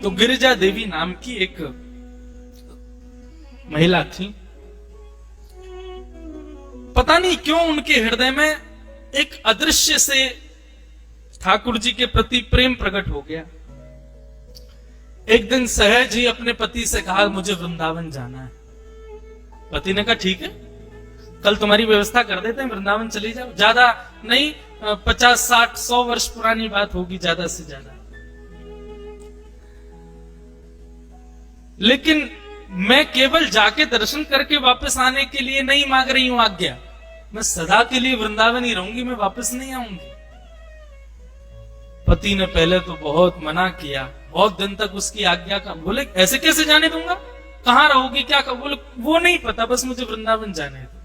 तो गिरिजा देवी नाम की एक महिला थी। पता नहीं क्यों उनके हृदय में एक अदृश्य से ठाकुर जी के प्रति प्रेम प्रकट हो गया। एक दिन सहज ही अपने पति से कहा, मुझे वृंदावन जाना है। पति ने कहा, ठीक है, कल तुम्हारी व्यवस्था कर देते हैं, वृंदावन चली जाओ। ज्यादा नहीं, 50, 60, 100 वर्ष पुरानी बात होगी, ज्यादा से ज्यादा। लेकिन मैं केवल जाके दर्शन करके वापस आने के लिए नहीं मांग रही हूं आज्ञा, मैं सदा के लिए वृंदावन ही रहूंगी, मैं वापस नहीं आऊंगी। पति ने पहले तो बहुत मना किया, बहुत दिन तक उसकी आज्ञा का, बोले ऐसे कैसे जाने दूंगा, कहां रहोगी, क्या कर, बोले वो नहीं पता, बस मुझे वृंदावन जाने दो।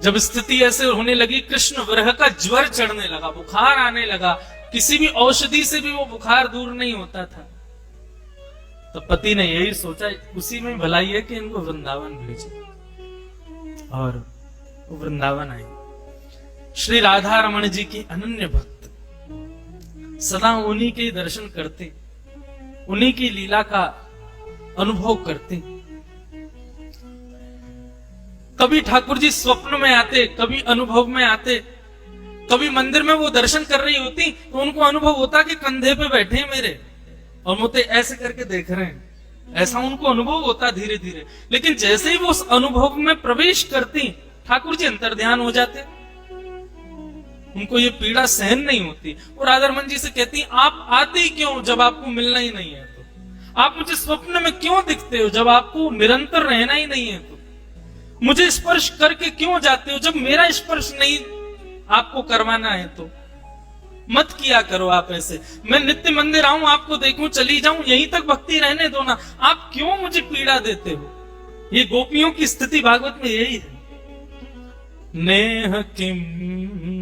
जब स्थिति ऐसे होने लगी, कृष्ण विरह का ज्वर चढ़ने लगा, बुखार आने लगा, किसी भी औषधि से भी वो बुखार दूर नहीं होता था, तो पति ने यही सोचा, उसी में भलाई है कि इनको वृंदावन भेजे। और वृंदावन आए। श्री राधा रमण जी की अनन्य भक्त, सदा उन्हीं के दर्शन करते, उन्हीं की लीला का अनुभव करते। कभी ठाकुर जी स्वप्न में आते, कभी अनुभव में आते, कभी मंदिर में वो दर्शन कर रही होती तो उनको अनुभव होता कि कंधे पे बैठे मेरे और मुझे ऐसे करके देख रहे हैं, ऐसा उनको अनुभव होता धीरे धीरे। लेकिन जैसे ही वो उस अनुभव में प्रवेश करती, ठाकुर जी अंतर्ध्यान हो जाते, उनको ये पीड़ा सहन नहीं होती। और राधारमण जी से कहती, आप आते ही क्यों जब आपको मिलना ही नहीं है, तो आप मुझे स्वप्न में क्यों दिखते हो जब आपको निरंतर रहना ही नहीं है, तो मुझे स्पर्श करके क्यों जाते हो जब मेरा स्पर्श नहीं आपको करवाना है, तो मत किया करो आप ऐसे। मैं नित्य मंदिर आऊं, आपको देखूं, चली जाऊं, यहीं तक भक्ति रहने दो ना, आप क्यों मुझे पीड़ा देते हो। ये गोपियों की स्थिति भागवत में यही है। नेह किम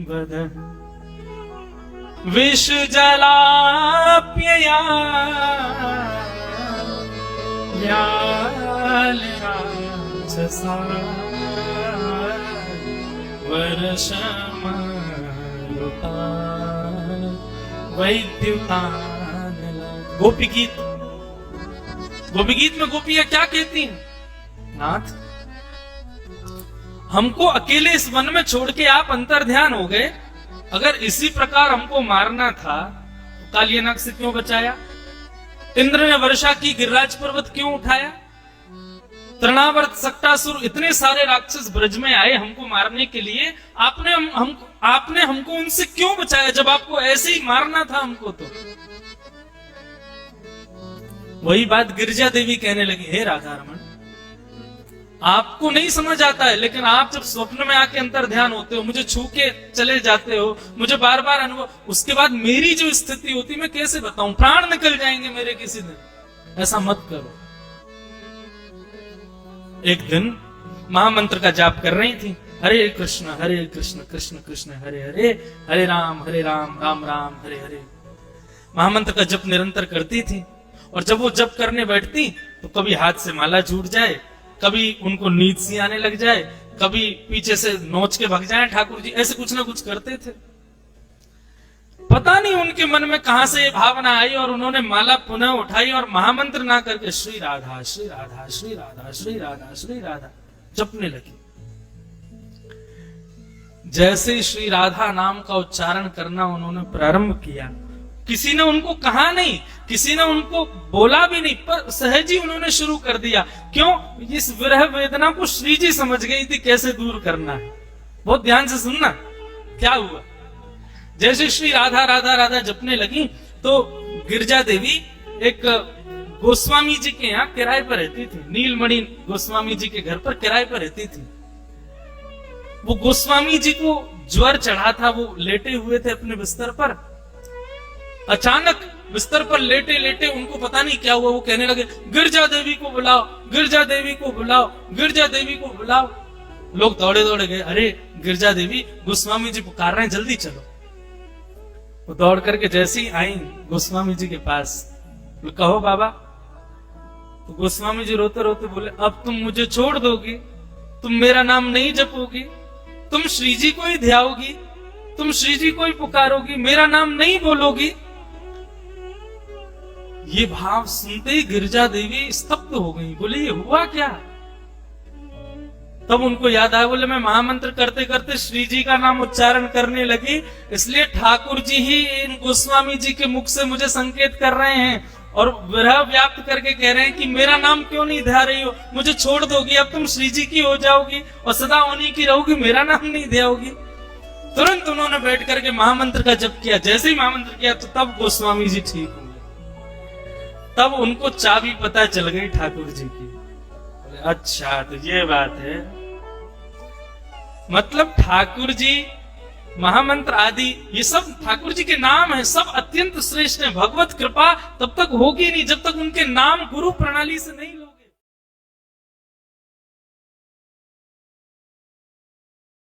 वदः विष जलाप्यया राक्षसा वर्षमरुता वैद्युतान। गोपी गीत, गोपी गीत में गोपियां क्या कहती हैं, नाथ हमको अकेले इस वन में छोड़ के आप अंतर्ध्यान हो गए, अगर इसी प्रकार हमको मारना था तो कालियानाग से क्यों बचाया, इंद्र ने वर्षा की, गिरिराज पर्वत क्यों उठाया, तृणावर्त, सक्टासुर, इतने सारे राक्षस ब्रज में आए हमको मारने के लिए, आपने हमको उनसे क्यों बचाया जब आपको ऐसे ही मारना था हमको। तो वही बात गिरिजा देवी कहने लगी, हे राधा रमण, आपको नहीं समझ आता है, लेकिन आप जब स्वप्न में आके अंतर ध्यान होते हो, मुझे छू के चले जाते हो, मुझे बार बार अनुभव, उसके बाद मेरी जो स्थिति होती मैं कैसे बताऊं, प्राण निकल जाएंगे मेरे किसी दिन। ऐसा मत करो। एक दिन महामंत्र का जाप कर रही थी, हरे कृष्ण कृष्ण कृष्ण हरे हरे, हरे राम राम राम हरे हरे। महामंत्र का जप निरंतर करती थी, और जब वो जप करने बैठती तो कभी हाथ से माला छूट जाए, कभी उनको नींद सी आने लग जाए, कभी पीछे से नोच के भग जाए ठाकुर जी, ऐसे कुछ ना कुछ करते थे। पता नहीं उनके मन में कहां से ये भावना आई, और उन्होंने माला पुनः उठाई और महामंत्र ना करके श्री राधा श्री राधा श्री राधा श्री राधा श्री राधा जपने लगी। जैसे श्री राधा नाम का उच्चारण करना उन्होंने प्रारंभ किया, किसी ने उनको कहा नहीं, किसी ने उनको बोला भी नहीं, पर सहज ही उन्होंने शुरू कर दिया। क्यों? इस विरह वेदना को श्री जी समझ गई थी कैसे दूर करना है। बहुत ध्यान से सुनना क्या हुआ। जैसे श्री राधा राधा राधा जपने लगी तो गिरिजा देवी एक गोस्वामी जी के यहाँ किराए पर रहती थी, नीलमणि गोस्वामी जी के घर पर किराए पर रहती थी। वो गोस्वामी जी को ज्वर चढ़ा था, वो लेटे हुए थे अपने बिस्तर पर। अचानक बिस्तर पर लेटे लेटे उनको पता नहीं क्या हुआ, वो कहने लगे, गिरिजा देवी को बुलाओ, गिरिजा देवी को बुलाओ, गिरिजा देवी को बुलाओ। लोग दौड़े दौड़े गए, अरे गिरिजा देवी, गोस्वामी जी पुकार रहे हैं, जल्दी चलो। वो दौड़ करके जैसे ही आई गोस्वामी जी के पास, कहो बाबा। तो गोस्वामी जी रोते रोते बोले, अब तुम मुझे छोड़ दोगी, तुम मेरा नाम नहीं जपोगी, तुम श्री जी को ही ध्याओगी, तुम श्री जी को ही पुकारोगी, मेरा नाम नहीं बोलोगी। ये भाव सुनते ही गिरिजा देवी स्तब्ध हो गई। बोले ये हुआ क्या? तब उनको याद आया, बोले मैं महामंत्र करते करते श्री जी का नाम उच्चारण करने लगी, इसलिए ठाकुर जी ही इन गोस्वामी जी के मुख से मुझे संकेत कर रहे हैं और विरह व्याप्त करके कह रहे हैं कि मेरा नाम क्यों नहीं ध्या रही हो, मुझे छोड़ दोगी, अब तुम श्री जी की हो जाओगी और सदा उन्हीं की रहोगी, मेरा नाम नहीं ध्याओगी। तुरंत उन्होंने बैठ करके महामंत्र का जप किया। जैसे ही महामंत्र किया तो तब गोस्वामी जी ठीक हुए। तब उनको चाबी पता चल गई ठाकुर जी की। अच्छा तो ये बात है, मतलब ठाकुर जी महामंत्र आदि ये सब ठाकुर जी के नाम है, सब अत्यंत श्रेष्ठ है। भगवत कृपा तब तक होगी नहीं जब तक उनके नाम गुरु प्रणाली से नहीं